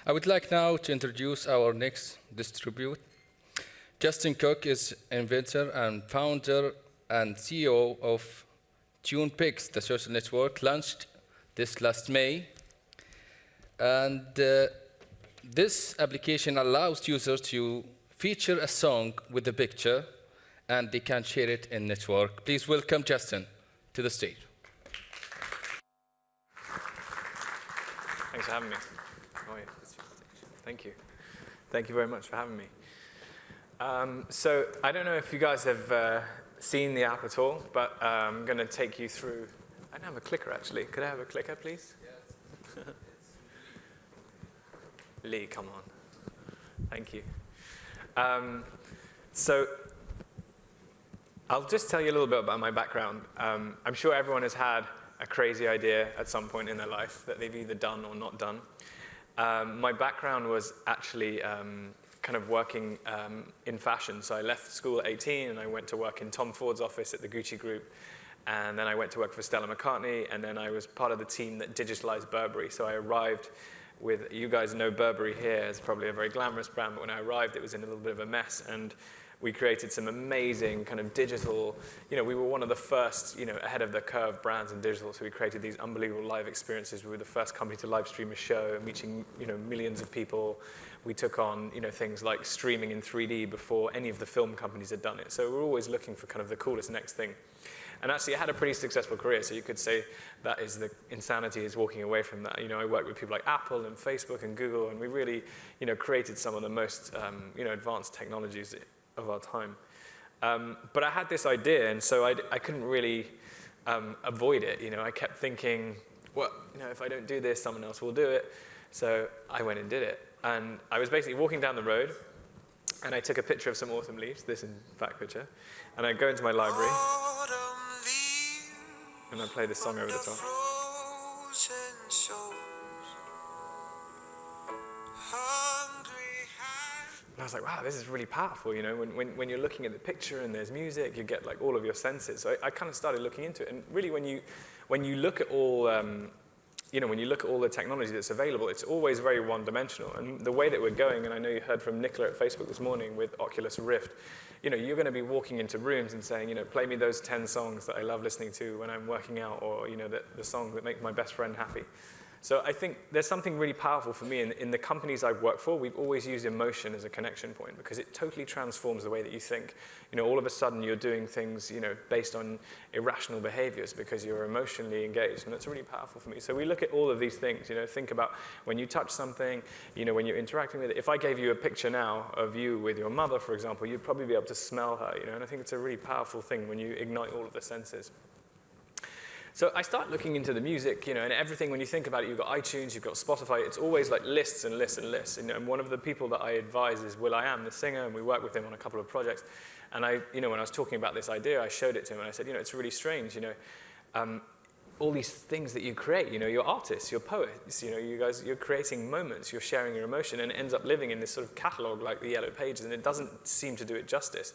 I would like now to introduce our next distributor. Justin Cooke is inventor and founder and CEO of Tunepics, the social network, launched this last May. And this application allows users to feature a song with a picture, and they can share it in network. Please welcome Justin to the stage. Thanks for having me. Oh, yeah. Thank you. Thank you very much for having me. So I don't know if you guys have seen the app at all, but I'm going to take you through. I don't have a clicker, actually. Could I have a clicker, please? Yes. Lee, come on. Thank you. So I'll just tell you a little bit about my background. I'm sure everyone has had a crazy idea at some point in their life that they've either done or not done. My background was actually kind of working in fashion. So I left school at 18 and I went to work in Tom Ford's office at the Gucci Group. And then I went to work for Stella McCartney, and then I was part of the team that digitalized Burberry. So I arrived with, you guys know Burberry here is probably a very glamorous brand, but when I arrived, it was in a little bit of a mess. And we created some amazing kind of digital, we were one of the first, ahead of the curve brands in digital. So we created these unbelievable live experiences. We were the first company to live stream a show, reaching, millions of people. We took on, things like streaming in 3D before any of the film companies had done it. So we're always looking for kind of the coolest next thing. And actually, I had a pretty successful career, so you could say that is the insanity is walking away from that. I worked with people like Apple and Facebook and Google, and we really, created some of the most, advanced technologies of our time. But I had this idea, and so I couldn't really avoid it. I kept thinking, well, if I don't do this, someone else will do it. So I went and did it. And I was basically walking down the road, and I took a picture of some autumn leaves, this in fact picture, and I go into my library, and I play this song over the top. And I was like, wow, this is really powerful, when you're looking at the picture and there's music, you get like all of your senses. So I kind of started looking into it, and really when you look at all, when you look at all the technology that's available, it's always very one-dimensional. And the way that we're going, and I know you heard from Nicola at Facebook this morning with Oculus Rift, you're going to be walking into rooms and saying, play me those 10 songs that I love listening to when I'm working out, or the song that make my best friend happy. So I think there's something really powerful for me. In the companies I've worked for, we've always used emotion as a connection point because it totally transforms the way that you think. All of a sudden you're doing things, based on irrational behaviors because you're emotionally engaged, and that's really powerful for me. So we look at all of these things, think about when you touch something, when you're interacting with it. If I gave you a picture now of you with your mother, for example, you'd probably be able to smell her, and I think it's a really powerful thing when you ignite all of the senses. So I start looking into the music, and everything. When you think about it, you've got iTunes, you've got Spotify. It's always like lists and lists and lists. And one of the people that I advise is will.i.am, the singer, and we work with him on a couple of projects. And when I was talking about this idea, I showed it to him, and I said, it's really strange, all these things that you create. You're artists, you're poets. You guys, you're creating moments, you're sharing your emotion, and it ends up living in this sort of catalog like the Yellow Pages, and it doesn't seem to do it justice.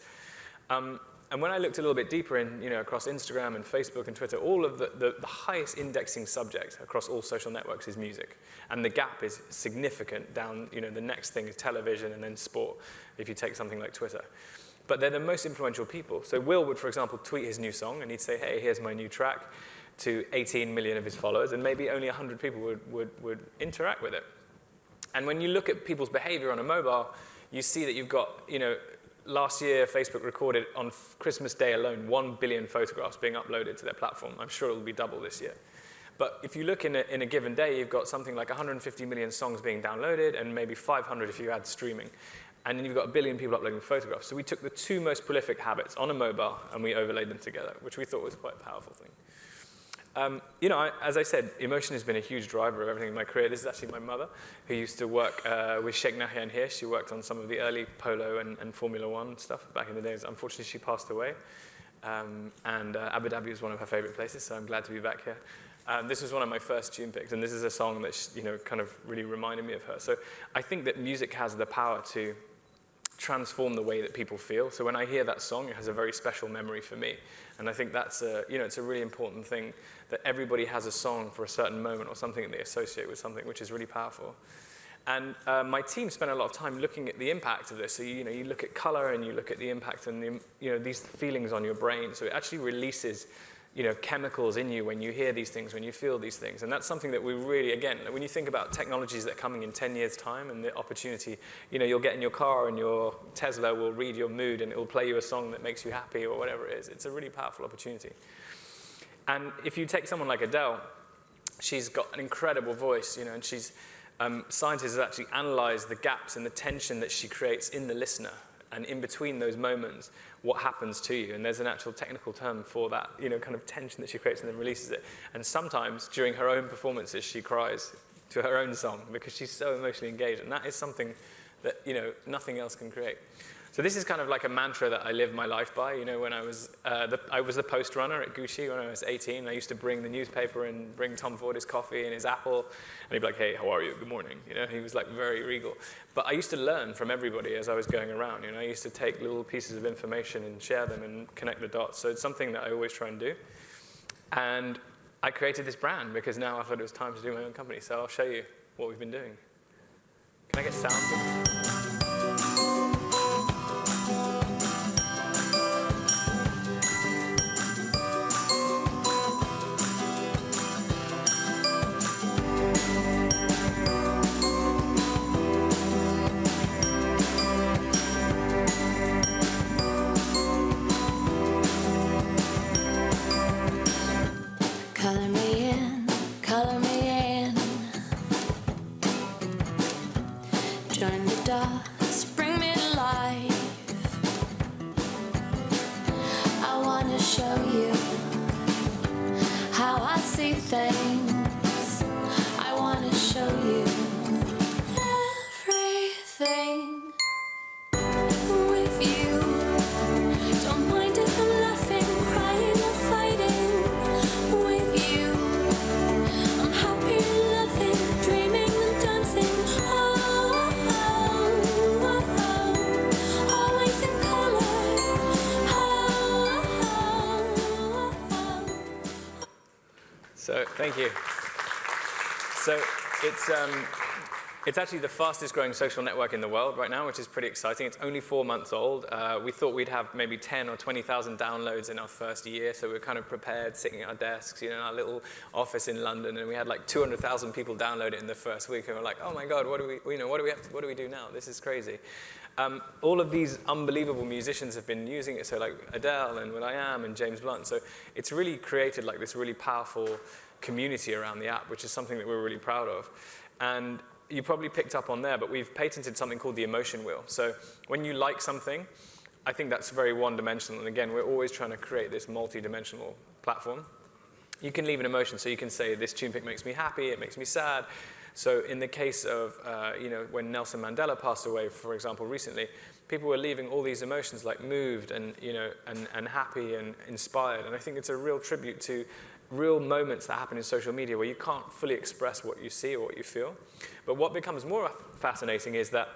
And when I looked a little bit deeper in, across Instagram and Facebook and Twitter, all of the highest indexing subject across all social networks is music. And the gap is significant down, the next thing is television and then sport, if you take something like Twitter. But they're the most influential people. So Will would, for example, tweet his new song, and he'd say, hey, here's my new track, to 18 million of his followers, and maybe only 100 people would interact with it. And when you look at people's behavior on a mobile, you see that you've got, last year, Facebook recorded on Christmas Day alone 1 billion photographs being uploaded to their platform. I'm sure it'll be double this year. But if you look in a given day, you've got something like 150 million songs being downloaded, and maybe 500 if you add streaming. And then you've got 1 billion people uploading photographs. So we took the two most prolific habits on a mobile, and we overlaid them together, which we thought was quite a powerful thing. As I said, emotion has been a huge driver of everything in my career. This is actually my mother, who used to work with Sheikh Nahyan here. She worked on some of the early polo and Formula One stuff back in the days. Unfortunately, she passed away. And Abu Dhabi was one of her favorite places, so I'm glad to be back here. This was one of my first Tunepics, and this is a song that kind of really reminded me of her. So I think that music has the power to transform the way that people feel. So when I hear that song, it has a very special memory for me. And I think that's it's a really important thing, that everybody has a song for a certain moment or something that they associate with something, which is really powerful. And my team spent a lot of time looking at the impact of this. So you look at color and you look at the impact and these feelings on your brain. So it actually releases chemicals in you when you hear these things, when you feel these things. And that's something that we really, again, when you think about technologies that are coming in 10 years' time and the opportunity, you'll get in your car and your Tesla will read your mood and it will play you a song that makes you happy or whatever it is. It's a really powerful opportunity. And if you take someone like Adele, she's got an incredible voice, and she's, scientists have actually analyzed the gaps and the tension that she creates in the listener. And in between those moments, what happens to you? And there's an actual technical term for that, kind of tension that she creates and then releases it. And sometimes during her own performances, she cries to her own song because she's so emotionally engaged. And that is something that, nothing else can create. So this is kind of like a mantra that I live my life by. When I was the post runner at Gucci when I was 18. I used to bring the newspaper and bring Tom Ford his coffee and his apple. And he'd be like, hey, how are you? Good morning. He was like very regal. But I used to learn from everybody as I was going around. I used to take little pieces of information and share them and connect the dots. So it's something that I always try and do. And I created this brand because now I thought it was time to do my own company. So I'll show you what we've been doing. Can I get sound? Join the dots, bring me to life. I want to show you how I see things. I want to show you everything with you. Don't mind if I'm laughing, crying or fighting with you. I'm happy, loving, dreaming and dancing. Always in color. So thank you. So it's actually the fastest growing social network in the world right now, which is pretty exciting. It's only 4 months old. We thought we'd have maybe 10 or 20,000 downloads in our first year, so we're kind of prepared, sitting at our desks, in our little office in London, and we had like 200,000 people download it in the first week, and we're like, oh my God, what do we do now? This is crazy. All of these unbelievable musicians have been using it, so like Adele and will.i.am and James Blunt. So it's really created like this really powerful community around the app, which is something that we're really proud of. And you probably picked up on there, but we've patented something called the emotion wheel. So when you like something, I think that's very one-dimensional. And again, we're always trying to create this multi-dimensional platform. You can leave an emotion, so you can say, this Tunepic makes me happy, it makes me sad. So in the case of, when Nelson Mandela passed away, for example, recently, people were leaving all these emotions like moved and, and happy and inspired. And I think it's a real tribute to real moments that happen in social media where you can't fully express what you see or what you feel. But what becomes more fascinating is that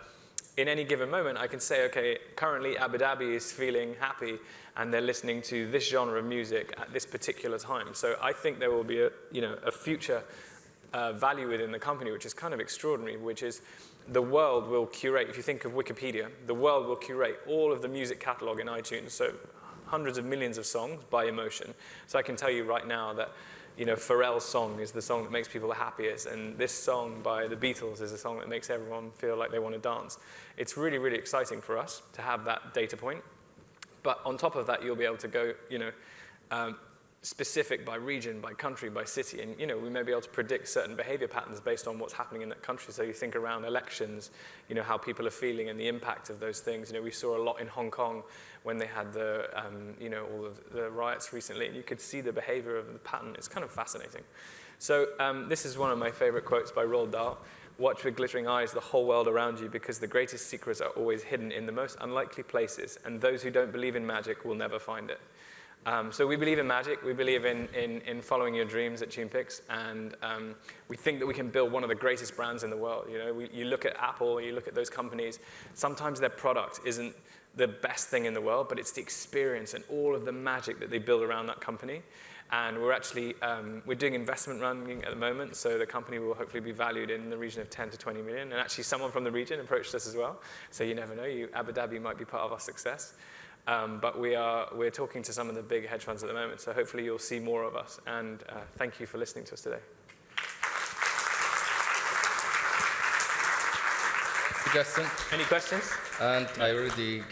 in any given moment, I can say, okay, currently Abu Dhabi is feeling happy and they're listening to this genre of music at this particular time. So I think there will be a future value within the company, which is kind of extraordinary, which is the world will curate. If you think of Wikipedia, the world will curate all of the music catalog in iTunes. So hundreds of millions of songs by emotion. So I can tell you right now that Pharrell's song is the song that makes people the happiest, and this song by the Beatles is a song that makes everyone feel like they want to dance. It's really, really exciting for us to have that data point. But on top of that, you'll be able to go, specific by region, by country, by city, and we may be able to predict certain behavior patterns based on what's happening in that country. So you think around elections, how people are feeling and the impact of those things. We saw a lot in Hong Kong when they had the, all of the riots recently, and you could see the behavior of the pattern. It's kind of fascinating. So this is one of my favorite quotes by Roald Dahl. Watch with glittering eyes the whole world around you, because the greatest secrets are always hidden in the most unlikely places, and those who don't believe in magic will never find it. So we believe in magic, we believe in following your dreams at Tunepics, and we think that we can build one of the greatest brands in the world. You look at Apple, you look at those companies, sometimes their product isn't the best thing in the world, but it's the experience and all of the magic that they build around that company. And we're actually, we're doing investment running at the moment, so the company will hopefully be valued in the region of 10 to 20 million. And actually someone from the region approached us as well, so you never know, Abu Dhabi might be part of our success. But we're talking to some of the big hedge funds at the moment, so hopefully you'll see more of us. And thank you for listening to us today. Justin. Any questions? And I already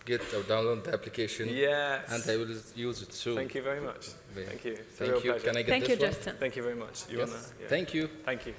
get or download the application. Yes. And I will use it soon. Thank you very much. Thank you. It's a Thank real you. pleasure. Can I get Thank this you, one? Justin. Thank you very much. Yes. Thank you. Thank you.